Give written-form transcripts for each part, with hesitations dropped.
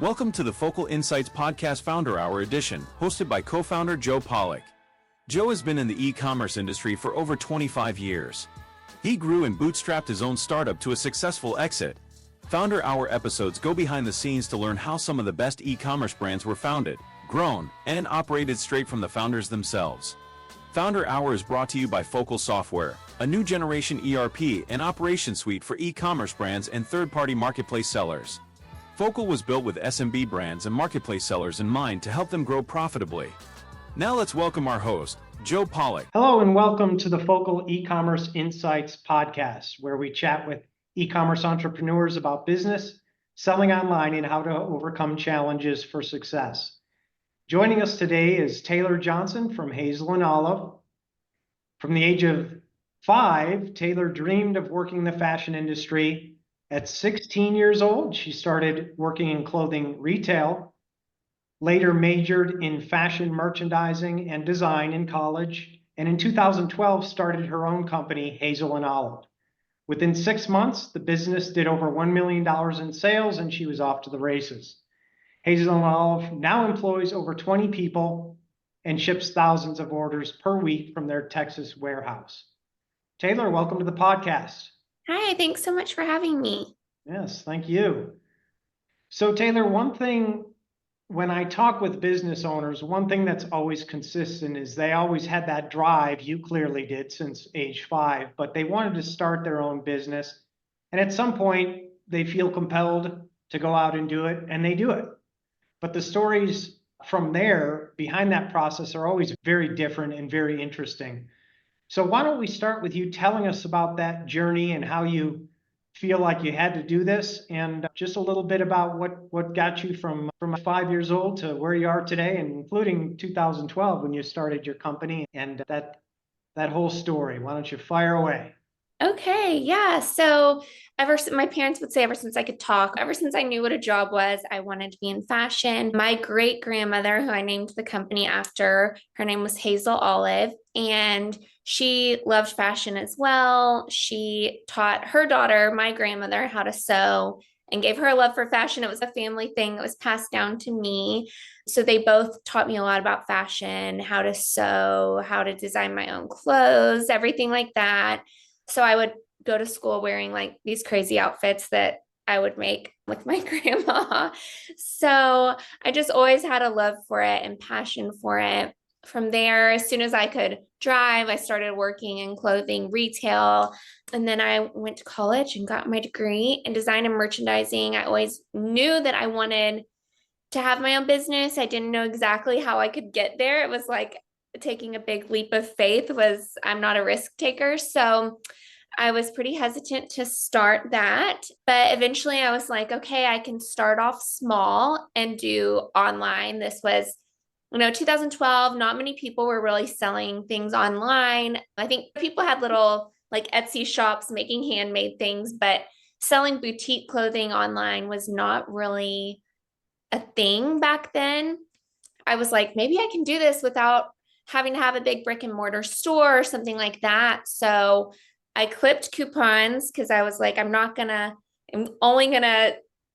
Welcome to the Focal Insights Podcast Founder Hour edition, hosted by co-founder Joe Pawlak. Joe has been in the e-commerce industry for over 25 years. He grew and bootstrapped his own startup to a successful exit. Founder Hour episodes go behind the scenes to learn how some of the best e-commerce brands were founded, grown, and operated straight from the founders themselves. Founder Hour is brought to you by Focal Software, a new generation ERP and operation suite for e-commerce brands and third-party marketplace sellers. Focal was built with SMB brands and marketplace sellers in mind to help them grow profitably. Now let's welcome our host, Joe Pawlak. Hello and welcome to the Focal E-commerce Insights podcast, where we chat with e-commerce entrepreneurs about business, selling online, and how to overcome challenges for success. Joining us today is Taylor Johnson from Hazel Olive. From the age of 5, Taylor dreamed of working in the fashion industry. At 16 years old, she started working in clothing retail, later majored in fashion merchandising and design in college, and in 2012 started her own company, Hazel Olive. Within 6 months, the business did over $1 million in sales, and she was off to the races. Hazel Olive now employs over 20 people and ships thousands of orders per week from their Texas warehouse. Taylor, welcome to the podcast. Hi, thanks so much for having me. Yes, thank you. So Taylor, one thing, when I talk with business owners, one thing that's always consistent is they always had that drive. You clearly did since age 5, but they wanted to start their own business. And at some point, they feel compelled to go out and do it, and they do it. But the stories from there, behind that process, are always very different and very interesting. So why don't we start with you telling us about that journey and how you feel like you had to do this, and just a little bit about what got you from 5 years old to where you are today, and including 2012 when you started your company, and that whole story. Why don't you fire away? Okay, yeah. So my parents would say ever since I could talk, ever since I knew what a job was, I wanted to be in fashion. My great grandmother, who I named the company after, her name was Hazel Olive, and she loved fashion as well. She taught her daughter, my grandmother, how to sew and gave her a love for fashion. It was a family thing that was passed down to me. So they both taught me a lot about fashion, how to sew, how to design my own clothes, everything like that. So I would go to school wearing like these crazy outfits that I would make with my grandma. So I just always had a love for it and passion for it. From there, as soon as I could drive, I started working in clothing retail. And then I went to college and got my degree in design and merchandising. I always knew that I wanted to have my own business. I didn't know exactly how I could get there. It was like taking a big leap of faith. I'm not a risk taker. So I was pretty hesitant to start that, but eventually I was like, okay, I can start off small and do online. This was 2012, not many people were really selling things online. I think people had little like Etsy shops making handmade things, but selling boutique clothing online was not really a thing back then. I was like, maybe I can do this without having to have a big brick and mortar store or something like that. So I clipped coupons because I was like, I'm only gonna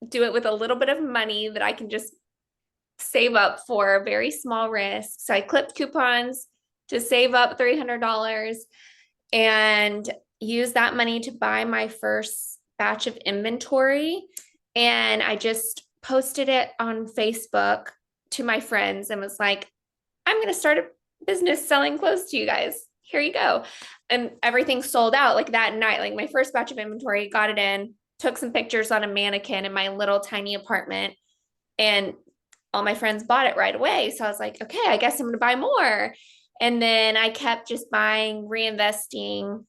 do it with a little bit of money that I can just save up for a very small risk. So I clipped coupons to save up $300 and use that money to buy my first batch of inventory. And I just posted it on Facebook to my friends and was like, I'm going to start a business selling clothes to you guys. Here you go. And everything sold out like that night. Like my first batch of inventory, got it in, took some pictures on a mannequin in my little tiny apartment, and all my friends bought it right away. So I was like, okay, I guess I'm going to buy more. And then I kept just buying, reinvesting,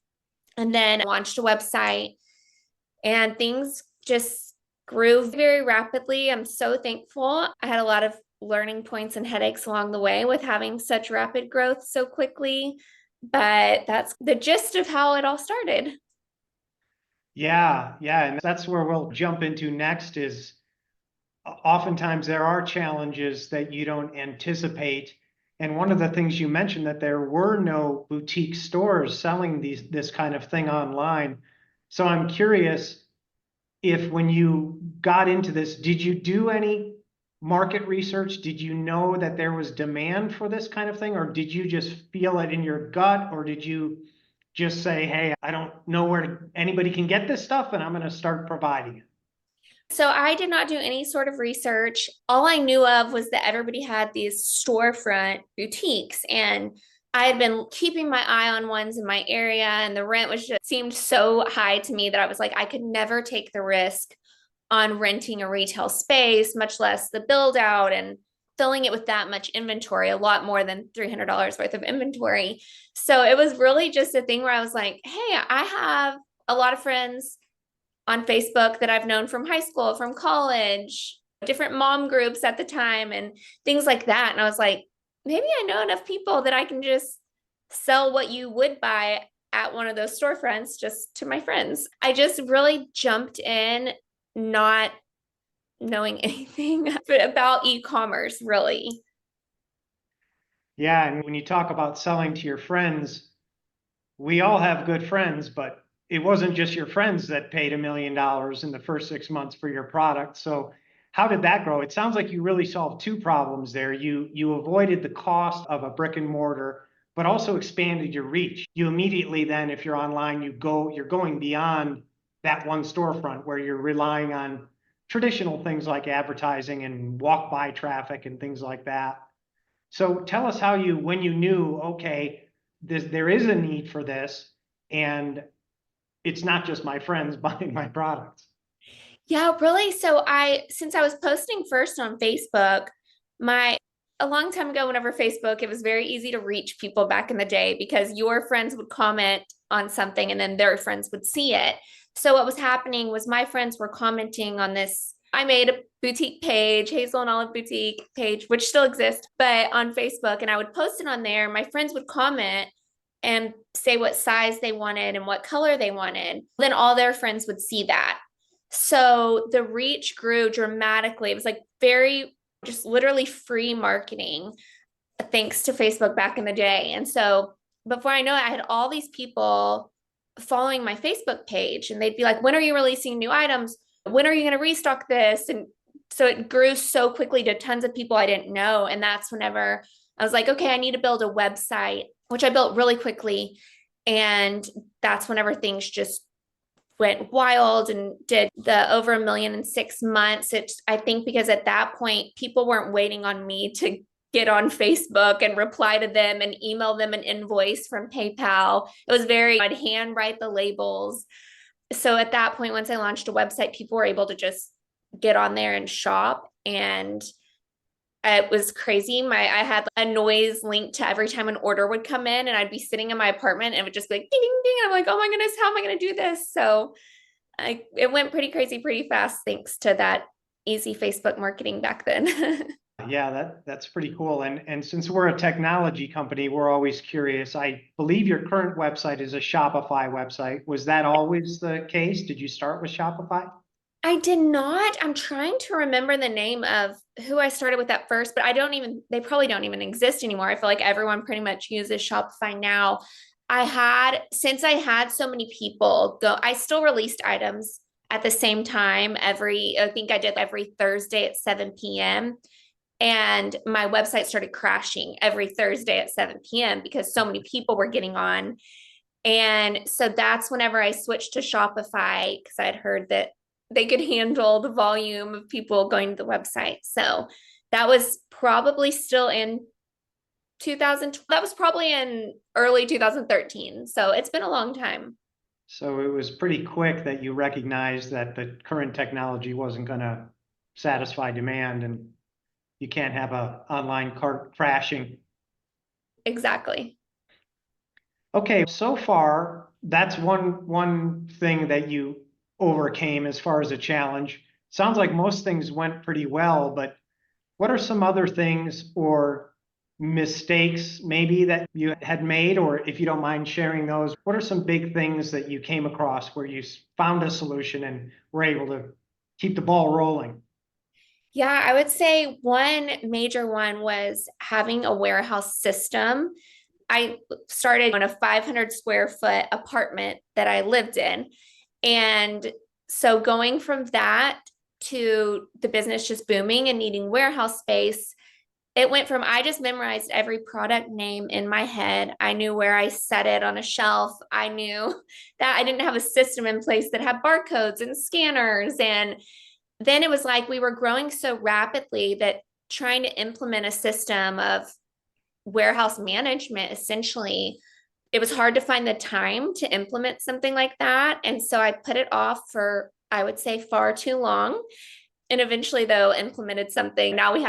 and then launched a website, and things just grew very rapidly. I'm so thankful. I had a lot of learning points and headaches along the way with having such rapid growth so quickly, but that's the gist of how it all started. Yeah, and that's where we'll jump into next. Is oftentimes there are challenges that you don't anticipate. And one of the things you mentioned, that there were no boutique stores selling this kind of thing online. So I'm curious if when you got into this, did you do any market research? Did you know that there was demand for this kind of thing, or did you just feel it in your gut, or did you just say, hey, I don't know where anybody can get this stuff and I'm going to start providing it? So I did not do any sort of research. All I knew of was that everybody had these storefront boutiques, and I had been keeping my eye on ones in my area, and the rent was just seemed so high to me that I was like, I could never take the risk on renting a retail space, much less the build out and filling it with that much inventory, a lot more than $300 worth of inventory. So it was really just a thing where I was like, hey, I have a lot of friends on Facebook that I've known from high school, from college, different mom groups at the time, and things like that. And I was like, maybe I know enough people that I can just sell what you would buy at one of those storefronts just to my friends. I just really jumped in, not knowing anything about e-commerce, really. Yeah, and when you talk about selling to your friends, we all have good friends, but it wasn't just your friends that paid $1 million in the first 6 months for your product. So how did that grow? It sounds like you really solved two problems there. You avoided the cost of a brick and mortar, but also expanded your reach. You immediately then, if you're online, you're going beyond that one storefront where you're relying on traditional things like advertising and walk by traffic and things like that. So tell us how when you knew, okay, there is a need for this, and it's not just my friends buying my products. Yeah, really. So since I was posting first on Facebook, a long time ago, whenever Facebook, it was very easy to reach people back in the day because your friends would comment on something and then their friends would see it. So what was happening was my friends were commenting on this. I made a boutique page, Hazel and Olive boutique page, which still exists, but on Facebook, and I would post it on there. My friends would comment and say what size they wanted and what color they wanted. Then all their friends would see that. So the reach grew dramatically. It was like very just literally free marketing thanks to Facebook back in the day. And so before I know it, I had all these people following my Facebook page, and they'd be like, when are you releasing new items? When are you going to restock this? And so it grew so quickly to tons of people I didn't know. And that's whenever I was like, okay, I need to build a website, which I built really quickly. And that's whenever things just went wild and did the over 1 million in 6 months. I think because at that point, people weren't waiting on me to get on Facebook and reply to them and email them an invoice from PayPal. It was I'd handwrite the labels. So at that point, once I launched a website, people were able to just get on there and shop. And it was crazy. I had a noise linked to every time an order would come in, and I'd be sitting in my apartment and it would just be like ding, ding, ding. I'm like, oh my goodness, how am I going to do this? So it went pretty crazy, pretty fast, thanks to that easy Facebook marketing back then. Yeah, that's pretty cool. And since we're a technology company, we're always curious. I believe your current website is a Shopify website. Was that always the case? Did you start with Shopify? I did not. I'm trying to remember the name of who I started with at first, but they probably don't even exist anymore. I feel like everyone pretty much uses Shopify now. Since I had so many people go, I still released items at the same time I think I did every Thursday at 7 p.m. And my website started crashing every Thursday at 7 p.m. because so many people were getting on. And so that's whenever I switched to Shopify because I'd heard that they could handle the volume of people going to the website. So that was probably still in 2000. That was probably in early 2013. So it's been a long time. So it was pretty quick that you recognized that the current technology wasn't going to satisfy demand, and you can't have a online cart crashing. Exactly. Okay, so far, that's one thing that you overcame as far as a challenge. Sounds like most things went pretty well, but what are some other things or mistakes maybe that you had made, or if you don't mind sharing those, what are some big things that you came across where you found a solution and were able to keep the ball rolling? Yeah, I would say one major one was having a warehouse system. I started in a 500 square foot apartment that I lived in. And so going from that to the business just booming and needing warehouse space, it went from I just memorized every product name in my head. I knew where I set it on a shelf. I knew that I didn't have a system in place that had barcodes and scanners. And then it was like we were growing so rapidly that trying to implement a system of warehouse management, essentially, it was hard to find the time to implement something like that. And so I put it off for, I would say, far too long. And eventually, though, implemented something. Now we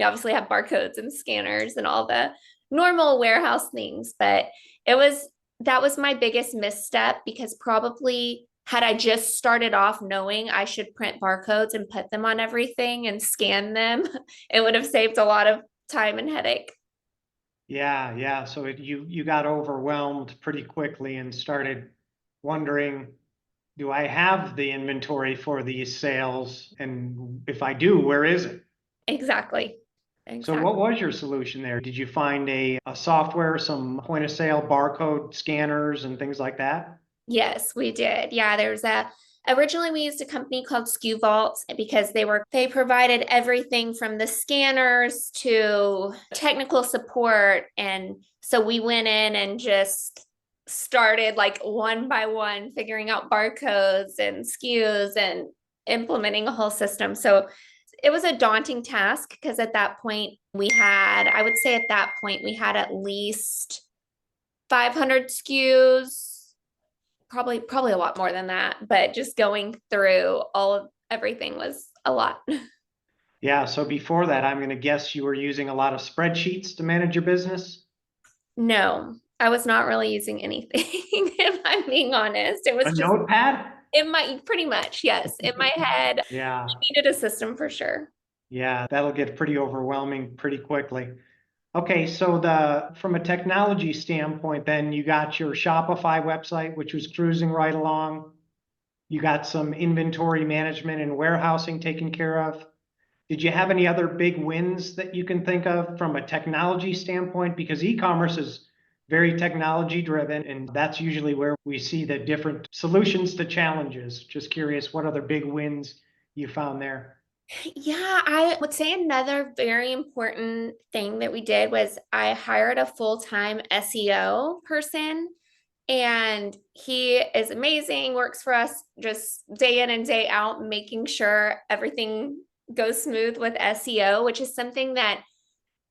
obviously have barcodes and scanners and all the normal warehouse things, but that was my biggest misstep, because probably had I just started off knowing I should print barcodes and put them on everything and scan them, it would have saved a lot of time and headache. Yeah, yeah. So you got overwhelmed pretty quickly and started wondering, do I have the inventory for these sales? And if I do, where is it? Exactly. So what was your solution there? Did you find a software, some point of sale barcode scanners and things like that? Yes, we did. Yeah, originally we used a company called SKU Vault because they provided everything from the scanners to technical support. And so we went in and just started like one by one figuring out barcodes and SKUs and implementing a whole system. So it was a daunting task because at that point I would say at that point we had at least 500 SKUs, probably a lot more than that, but just going through all of everything was a lot. Yeah, so before that, I'm going to guess you were using a lot of spreadsheets to manage your business. No, I was not really using anything, if I'm being honest. It was A just notepad? pretty much, yes. In my head, Yeah, I needed a system for sure. yeah, that'll get pretty overwhelming pretty quickly. Okay, so from a technology standpoint, then you got your Shopify website, which was cruising right along. You got some inventory management and warehousing taken care of. Did you have any other big wins that you can think of from a technology standpoint? Because e-commerce is very technology driven, and that's usually where we see the different solutions to challenges. Just curious what other big wins you found there. Yeah, I would say another very important thing that we did was I hired a full-time SEO person, and he is amazing, works for us just day in and day out, making sure everything goes smooth with SEO, which is something that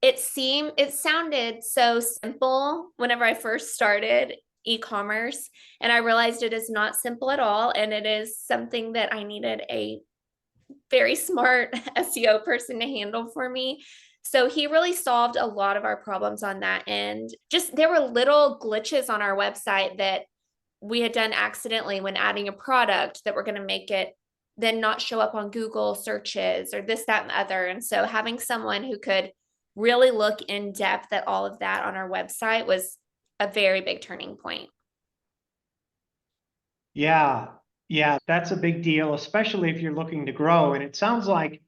it sounded so simple whenever I first started e-commerce, and I realized it is not simple at all, and it is something that I needed a very smart SEO person to handle for me. So he really solved a lot of our problems on that end. Just there were little glitches on our website that we had done accidentally when adding a product that were going to make it then not show up on Google searches or this, that, and the other. And so having someone who could really look in depth at all of that on our website was a very big turning point. Yeah, yeah, that's a big deal, especially if you're looking to grow. And it sounds like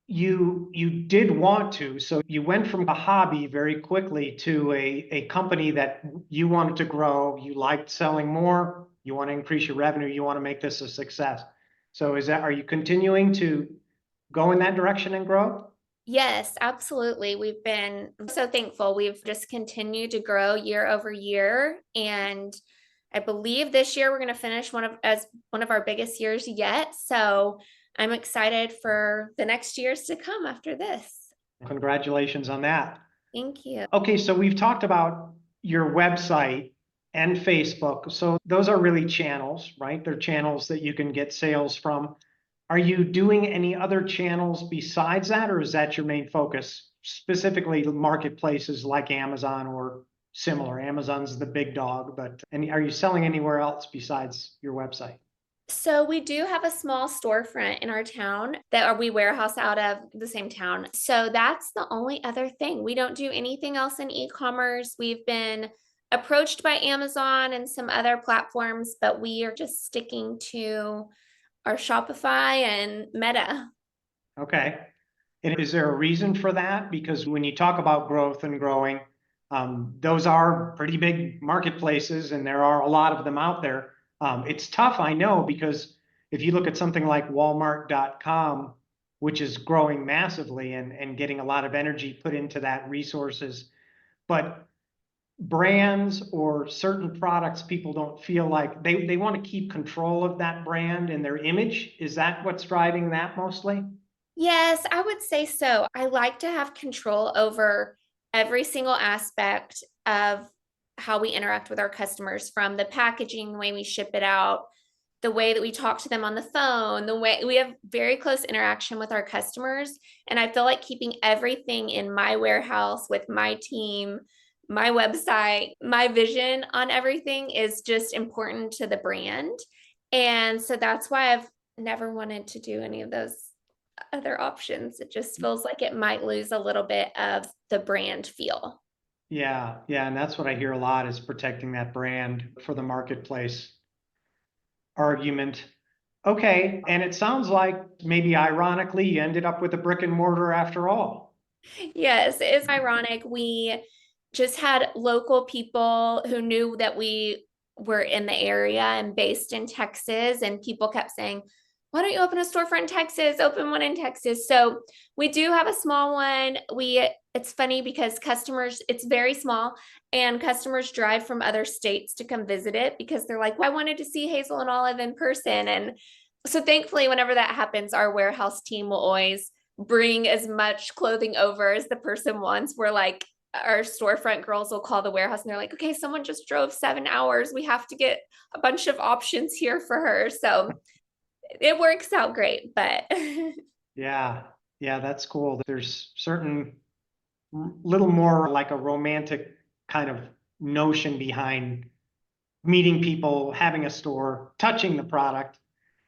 you did want to, so you went from a hobby very quickly to a company that you wanted to grow. You liked selling more, you want to increase your revenue, you want to make this a success. So are you continuing to go in that direction and grow? Yes, absolutely. We've been so thankful. We've just continued to grow year over year. And I believe this year we're going to finish one of our biggest years yet. So I'm excited for the next years to come after this. Congratulations on that. Thank you. Okay, so we've talked about your website and Facebook. So those are really channels, right? They're channels that you can get sales from. Are you doing any other channels besides that, or is that your main focus, specifically marketplaces like Amazon or similar? Amazon's the big dog, but are you selling anywhere else besides your website? So we do have a small storefront in our town that we warehouse out of the same town. So that's the only other thing. We don't do anything else in e-commerce. We've been approached by Amazon and some other platforms, but we are just sticking to our Shopify and Meta. Okay. And is there a reason for that? Because when you talk about growth and growing, those are pretty big marketplaces and there are a lot of them out there. It's tough, I know, because if you look at something like Walmart.com, which is growing massively and getting a lot of energy put into that resources, but brands or certain products, people don't feel like they want to keep control of that brand and their image. Is that what's driving that mostly? Yes, I would say so. I like to have control over every single aspect of how we interact with our customers, from the packaging, the way we ship it out, the way that we talk to them on the phone, the way we have very close interaction with our customers. And I feel like keeping everything in my warehouse with my team, my website, my vision on everything is just important to the brand. And so that's why I've never wanted to do any of those other options. It just feels like it might lose a little bit of the brand feel. Yeah, yeah, and that's what I hear a lot is protecting that brand for the marketplace argument. Okay, and it sounds like maybe ironically you ended up with a brick and mortar after all. Yes, it's ironic. We just had local people who knew that we were in the area and based in Texas, and people kept saying, "Why don't you open a storefront in Texas? Open one in Texas." So we do have a small one. It's funny because customers, it's very small, and customers drive from other states to come visit it because they're like, well, I wanted to see Hazel and Olive in person. And so thankfully, whenever that happens, our warehouse team will always bring as much clothing over as the person wants. We're like, our storefront girls will call the warehouse and they're like, okay, someone just drove 7 hours. We have to get a bunch of options here for her. So it works out great, but Yeah, yeah, that's cool. There's certain little more like a romantic kind of notion behind meeting people, having a store, touching the product.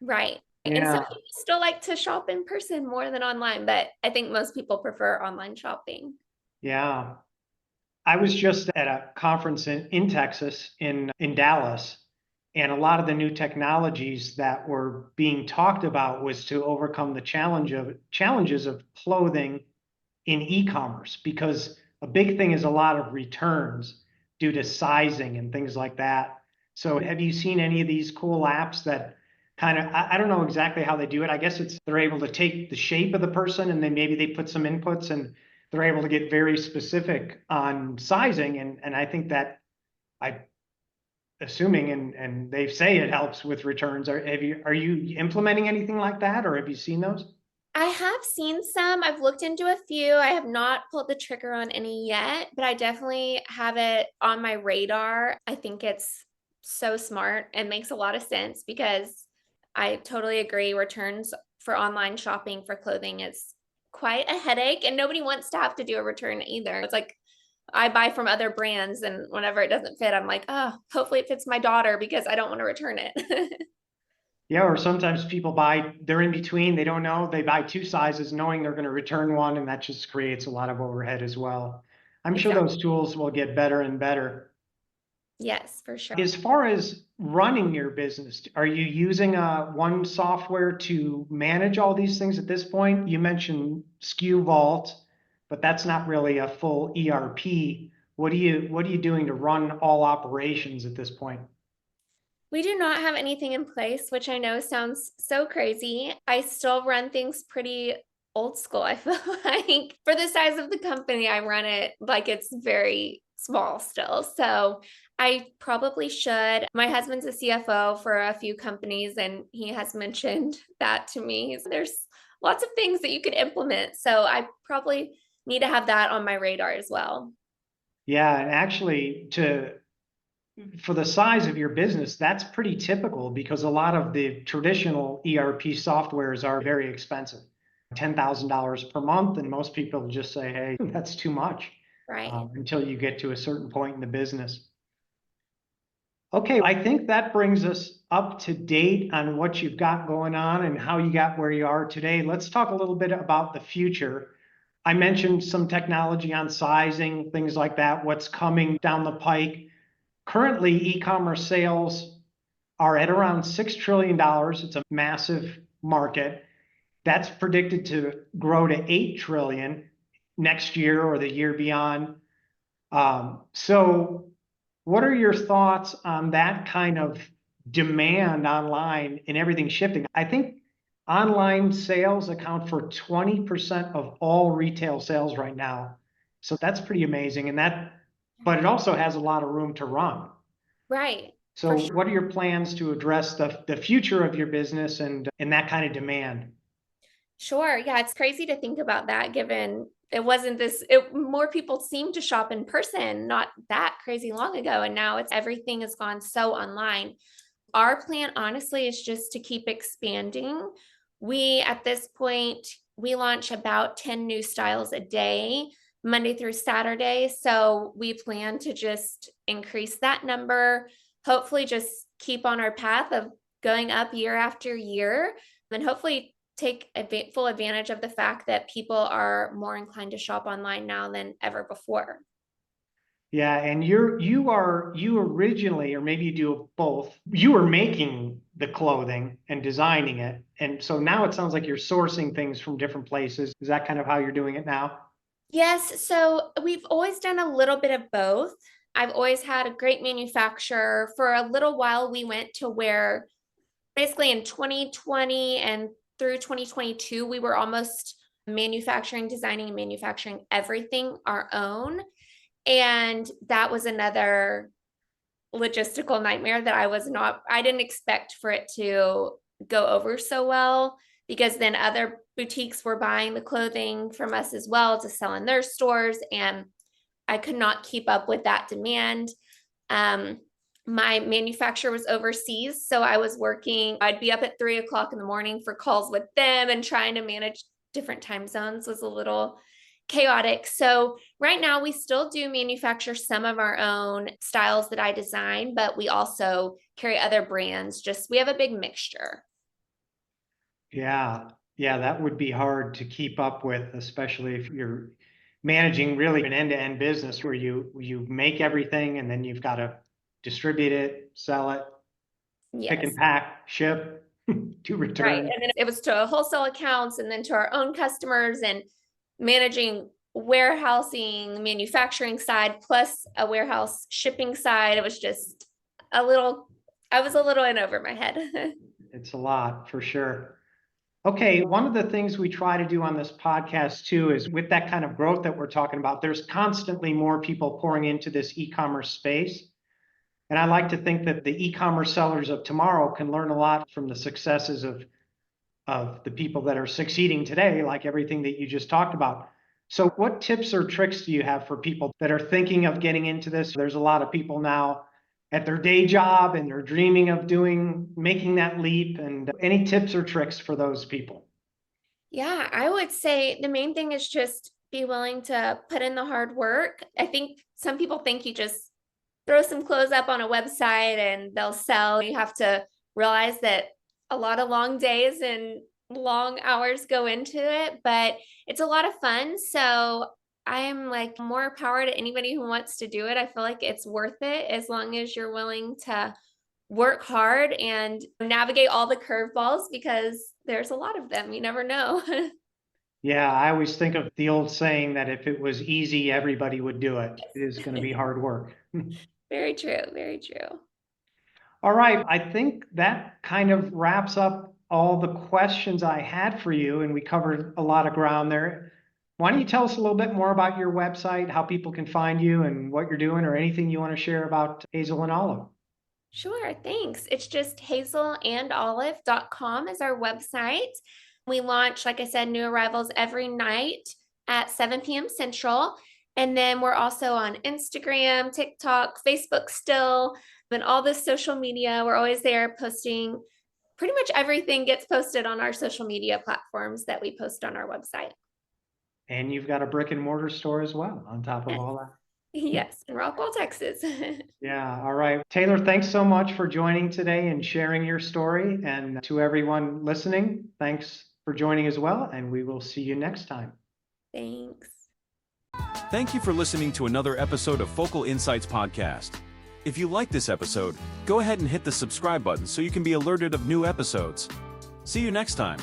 right. And some Yeah, people still like to shop in person more than online, but I think most people prefer online shopping. yeah. I was just at a conference in Texas, in Dallas, and a lot of the new technologies that were being talked about was to overcome the challenges of clothing in e-commerce, because a big thing is a lot of returns due to sizing and things like that. So have you seen any of these cool apps that kind of, I don't know exactly how they do it. I guess it's they're able to take the shape of the person and then maybe they put some inputs and they're able to get very specific on sizing. And I think that I assuming and they say it helps with returns. Are you implementing anything like that, or have you seen those? I have seen some. I've looked into a few. I have not pulled the trigger on any yet, but I definitely have it on my radar. I think it's so smart and makes a lot of sense because I totally agree. Returns for online shopping for clothing is quite a headache, and nobody wants to have to do a return either. It's like I buy from other brands, and whenever it doesn't fit, I'm like, oh, hopefully it fits my daughter because I don't want to return it. Yeah, or sometimes people buy, they're in between, they don't know, they buy two sizes knowing they're going to return one, and that just creates a lot of overhead as well. I'm sure Exactly. those tools will get better and better. Yes, for sure. As far as running your business, are you using one software to manage all these things at this point? You mentioned SKU Vault, but that's not really a full ERP. What are you doing to run all operations at this point? We do not have anything in place, which I know sounds so crazy. I still run things pretty old school. I feel like for the size of the company, I run it like it's very small still. So I probably should. My husband's a CFO for a few companies, and he has mentioned that to me. So there's lots of things that you could implement. So I probably need to have that on my radar as well. Yeah, and actually, for the size of your business, that's pretty typical because a lot of the traditional ERP softwares are very expensive, $10,000 per month. And most people just say, hey, that's too much, Right. until you get to a certain point in the business. Okay, I think that brings us up to date on what you've got going on and how you got where you are today. Let's talk a little bit about the future. I mentioned some technology on sizing, things like that, what's coming down the pike. Currently, e-commerce sales are at around $6 trillion. It's a massive market. That's predicted to grow to 8 trillion next year or the year beyond. So what are your thoughts on that kind of demand online and everything shifting. I think online sales account for 20% of all retail sales right now. So that's pretty amazing. But it also has a lot of room to run. Right. So what are your plans to address the future of your business and that kind of demand? Sure. Yeah, it's crazy to think about that given more people seem to shop in person not that crazy long ago. And now everything has gone so online. Our plan, honestly, is just to keep expanding. At this point, we launch about 10 new styles a day, Monday through Saturday. So we plan to just increase that number, hopefully just keep on our path of going up year after year, and hopefully take full advantage of the fact that people are more inclined to shop online now than ever before. Yeah, and you originally, or maybe you do both, you were making the clothing and designing it. And so now it sounds like you're sourcing things from different places. Is that kind of how you're doing it now? Yes, so we've always done a little bit of both. I've always had a great manufacturer. For a little while, we went to where basically in 2020 and through 2022, we were almost manufacturing, designing, and manufacturing everything our own. And that was another logistical nightmare that I didn't expect for it to go over so well, because then other boutiques were buying the clothing from us as well to sell in their stores. And I could not keep up with that demand. My manufacturer was overseas, so I'd be up at 3 o'clock in the morning for calls with them, and trying to manage different time zones was a little chaotic. So right now we still do manufacture some of our own styles that I design, but we also carry other brands. We have a big mixture. Yeah, that would be hard to keep up with, especially if you're managing really an end-to-end business where you make everything and then you've got to distribute it, sell it, pick and Yes. pack, ship, to Right. return. And then it was to wholesale accounts and then to our own customers, and managing warehousing, manufacturing side, plus a warehouse shipping side. It was just I was a little in over my head. It's a lot for sure. Okay, one of the things we try to do on this podcast too is with that kind of growth that we're talking about, there's constantly more people pouring into this e-commerce space. And I like to think that the e-commerce sellers of tomorrow can learn a lot from the successes of the people that are succeeding today, like everything that you just talked about. So what tips or tricks do you have for people that are thinking of getting into this? There's a lot of people now at their day job and they're dreaming of making that leap. And any tips or tricks for those people? Yeah, I would say the main thing is just be willing to put in the hard work. I think some people think you just throw some clothes up on a website and they'll sell. You have to realize that a lot of long days and long hours go into it, but it's a lot of fun. So I am like, more power to anybody who wants to do it. I feel like it's worth it as long as you're willing to work hard and navigate all the curveballs, because there's a lot of them. You never know. Yeah, I always think of the old saying that if it was easy, everybody would do it. It is going to be hard work. Very true. Very true. All right, I think that kind of wraps up all the questions I had for you, and we covered a lot of ground there. Why don't you tell us a little bit more about your website, how people can find you and what you're doing, or anything you want to share about Hazel and Olive? Sure, thanks. It's just hazelandolive.com is our website. We launch, like I said, new arrivals every night at 7 p.m. Central. And then we're also on Instagram, TikTok, Facebook still, and all this social media. We're always there posting. Pretty much everything gets posted on our social media platforms that we post on our website. And you've got a brick and mortar store as well on top of all that. Yes, in Rockwall, Texas. Yeah, all right. Taylor, thanks so much for joining today and sharing your story. And to everyone listening, thanks for joining as well. And we will see you next time. Thanks. Thank you for listening to another episode of Focal Insights Podcast. If you like this episode, go ahead and hit the subscribe button so you can be alerted of new episodes. See you next time.